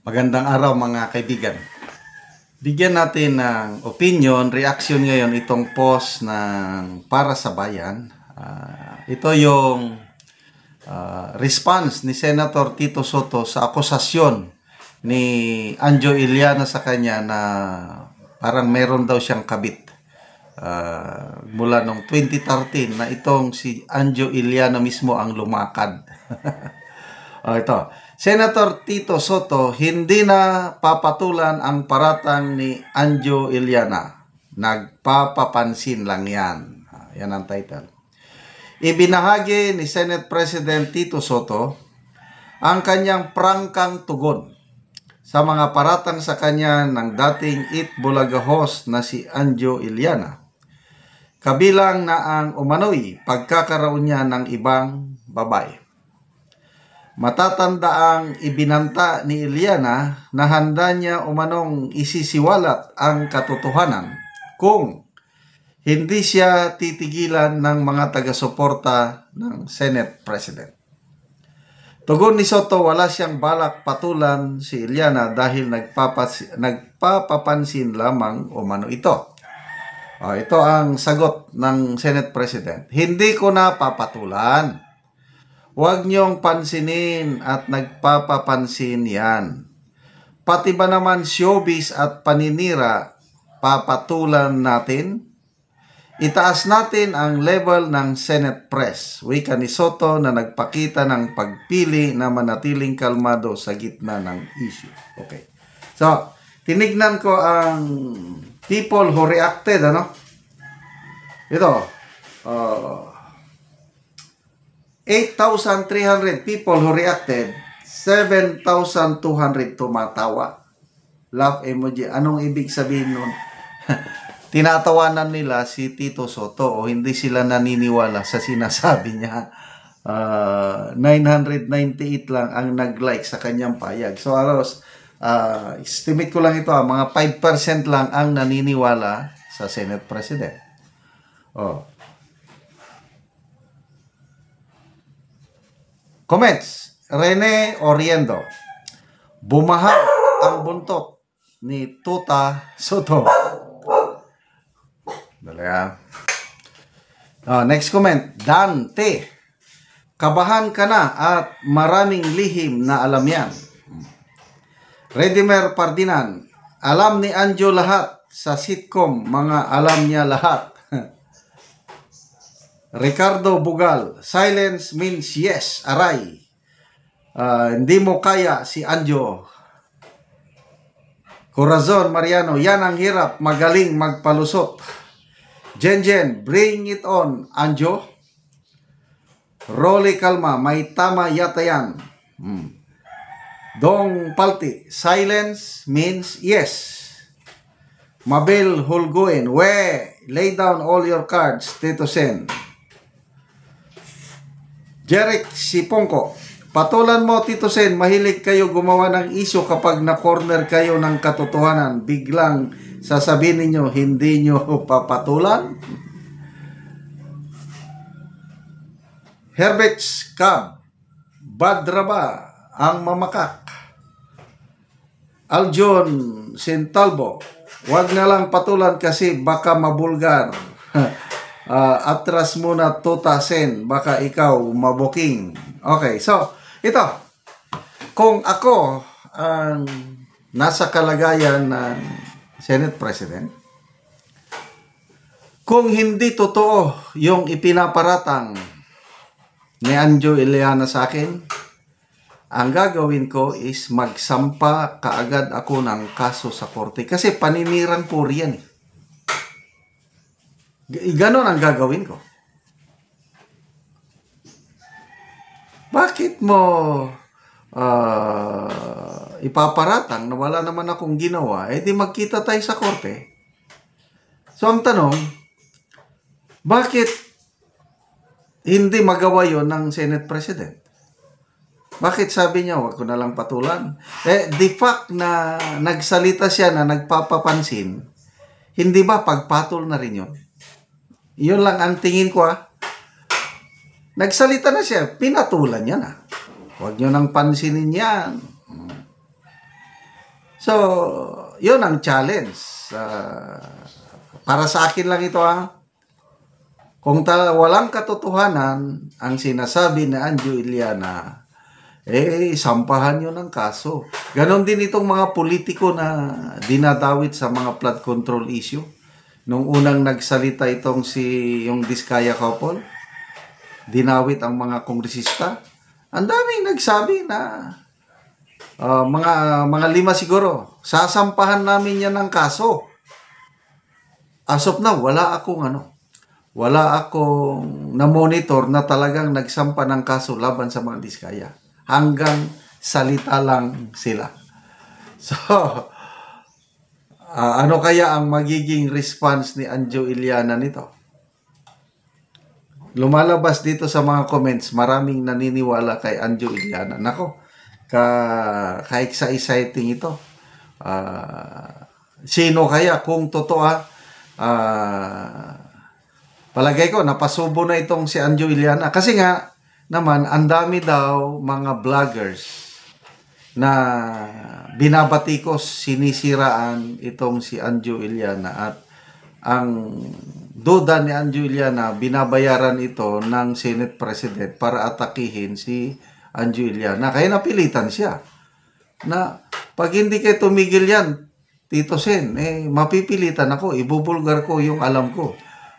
Magandang araw mga kaibigan. Bigyan natin ng opinion, reaction ngayon itong post ng Para sa Bayan. Ito yung response ni Senator Tito Soto sa akusasyon ni Anjo Iliana sa kanya na parang meron daw siyang kabit. Mula noong 2013 na itong si Anjo Iliana mismo ang lumakad. Ito. Senator Tito Soto, hindi na papatulan ang paratang ni Anjo Iliana. Nagpapapansin lang yan. Yan ang title. Ibinahagi ni Senate President Tito Soto ang kanyang prangkang tugon sa mga paratang sa kanya ng dating Eat Bulaga host na si Anjo Iliana. Kabilang na ang umano'y pagkakaroon niya ng ibang babae. Matatandaang ibinanta ni Iliana na handa niya umanong isisiwalat ang katotohanan kung hindi siya titigilan ng mga taga-suporta ng Senate President. Tugon ni Soto, wala siyang balak patulan si Iliana dahil nagpapapansin lamang umano ito. Ito ang sagot ng Senate President. Hindi ko na papatulan. Huwag niyong pansinin at nagpapapansin yan. Pati ba naman showbiz at paninira, papatulan natin? Itaas natin ang level ng Senate Press. Wika ni Soto na nagpakita ng pagpili na manatiling kalmado sa gitna ng issue. Okay. So, tinignan ko ang people who reacted, Ito, 8,300 people who reacted, 7,200 tumatawa. Laugh emoji. Anong ibig sabihin nun? Tinatawanan nila si Tito Soto o hindi sila naniniwala sa sinasabi niya. 998 lang ang nag-like sa kanyang payag. So, estimate ko lang ito, mga 5% lang ang naniniwala sa Senate President. Comments. Rene Oriendo. Bumahag ang buntot ni Tuta Soto. Next comment. Dante. Kabahan ka na at maraming lihim na alam yan. Redimer Pardinan. Alam ni Anjo lahat sa sitcom. Mga alam niya lahat. Ricardo Bugal, silence means yes, aray. Hindi mo kaya si Anjo. Corazon Mariano, yan ang hirap, magaling magpalusot. Jenjen, bring it on, Anjo. Rolly Kalma, may tama yata yan. Dong Palti, silence means yes. Mabel Hulgoen, lay down all your cards, Tito Sen. Jeric Sipongko, patulan mo Tito Sen, mahilig kayo gumawa ng isyo kapag na-corner kayo ng katotohanan. Biglang sasabihin ninyo, hindi nyo papatulan? Herbert Cab, Badraba, ang mamakak. Aljon Sintalbo, wag na lang patulan kasi baka mabulgar. Atras muna Tuta Sen, baka ikaw mabuking. Okay, so ito, kung ako ang nasa kalagayan ng Senate President, kung hindi totoo yung ipinaparatang ni Anjo Iliana sa akin, ang gagawin ko is magsampa kaagad ako ng kaso sa korte kasi paninirang puri yan eh. Ganon ang gagawin ko. Bakit mo ipaparatang na wala naman akong ginawa? Di magkita tayo sa korte. So ang tanong, bakit hindi magawa yon ng Senate President? Bakit sabi niya, wag ko na lang patulan? The fact na nagsalita siya na nagpapapansin, hindi ba pagpatol na rin yun? Yun lang ang tingin ko Nagsalita na siya, pinatulan niya na. Huwag nyo nang pansinin yan. So, yun ang challenge. Para sa akin lang ito kung walang katotohanan ang sinasabi ni Anjo Iliana, sampahan nyo ng kaso. Ganon din itong mga politiko na dinadawit sa mga flood control issue. Nung unang nagsalita yung Diskaya couple, dinawit ang mga kongresista. Ang daming nagsabi na mga 5 siguro, sasampahan namin yan ng kaso. As of now, wala akong na-monitor na talagang nagsampa ng kaso laban sa mga Diskaya. Hanggang salita lang sila. So, ano kaya ang magiging response ni Anjo Iliana nito? Lumalabas dito sa mga comments, maraming naniniwala kay Anjo Iliana. Nako, ka-exciting ito. Sino kaya kung totoo? Palagay ko, napasubo na itong si Anjo Iliana. Kasi nga, naman, ang dami daw mga vloggers na binabatikos, sinisiraan itong si Anjo Iliana. At ang duda ni Anjo Iliana, binabayaran ito ng Senate President para atakihin si Anjo Iliana. Kaya napilitan siya na pag hindi kayo tumigil yan, Tito Sen, mapipilitan ako, ibubulgar ko yung alam ko.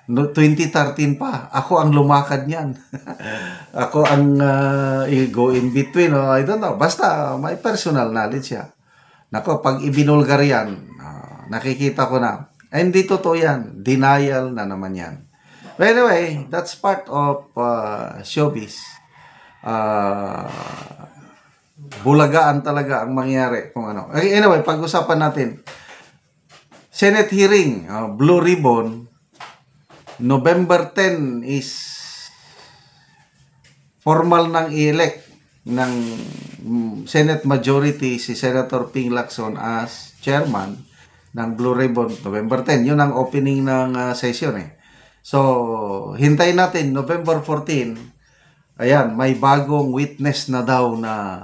2013 pa, ako ang lumakad niyan. Ako ang go in between, I don't know. Basta may personal knowledge siya. Nako, pag ibinulgar yan, nakikita ko na, hindi totoo yan. Denial na naman yan. But anyway, that's part of showbiz. Bulagaan talaga ang mangyari kung ano. Anyway, pag-usapan natin. Senate hearing, Blue Ribbon, November 10 is formal nang i-elect ng Senate majority si Senator Ping Lacson as chairman ng Blue Ribbon November 10. Yun ang opening ng session So, hintayin natin November 14. Ayan, may bagong witness na daw na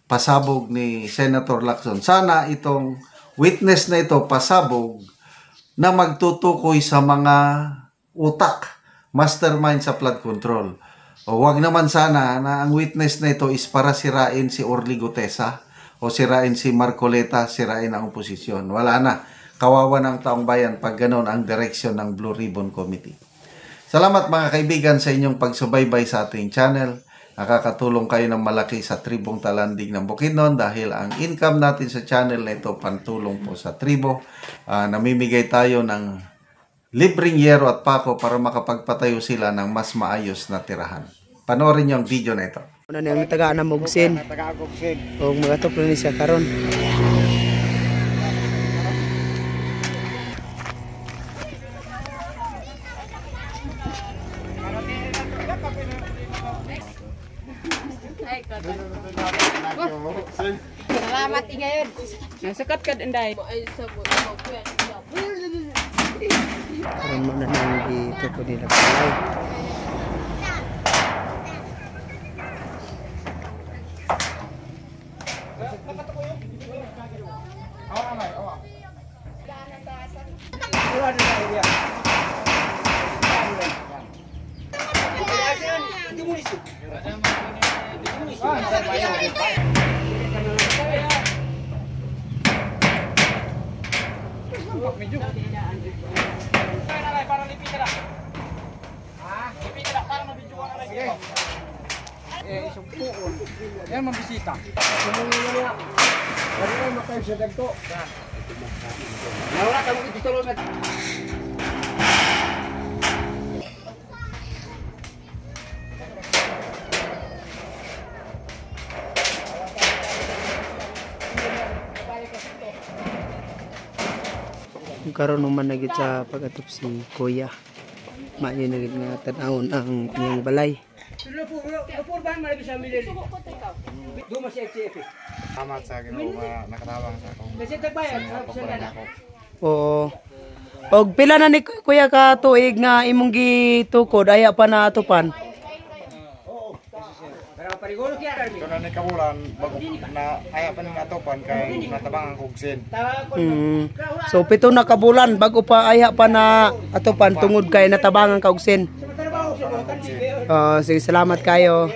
pasabog ni Senator Lacson. Sana itong witness na ito pasabog na magtutukoy sa mga utak, mastermind sa flood control. O wag naman sana na ang witness na ito is para sirain si Orly Gutesa o sirain si Marcoleta, sirain ang oposisyon. Wala na. Kawawa ng taong bayan pag ganon ang direksyon ng Blue Ribbon Committee. Salamat mga kaibigan sa inyong pagsubaybay sa ating channel. Nakakatulong kayo ng malaki sa tribong Talandig ng Bukidnon dahil ang income natin sa channel na ito pantulong po sa tribo. Namimigay tayo ng libreng yero at pako para makapagpatayo sila ng mas maayos na tirahan. Panoorin niyo ang video na ito. Una niyang tagaan na Mugsin. O mga tuplo ni siya karon. Salamat ngayon. Nasakat ka Inday. Karon mo na nang gituko nila palay. Yan mambisita. Karon naman nagit sa pag-atop si Kuya. Maayo nagit nga tan-awon ang iyang balay. Salamat sa Ginoo nga nakatabang sa akong pagpunan ako. Oo. Og pila na ni Kuya ka tuig nga imong gitukod aya pa na atupan? Ito na ni kabulan, bago na ayaw pa ng atopan kay natabangan kong sin. So 7 na kabulan bago pa aya pa na atopan tungod kay natabangan ka og sin. Sige, salamat kayo.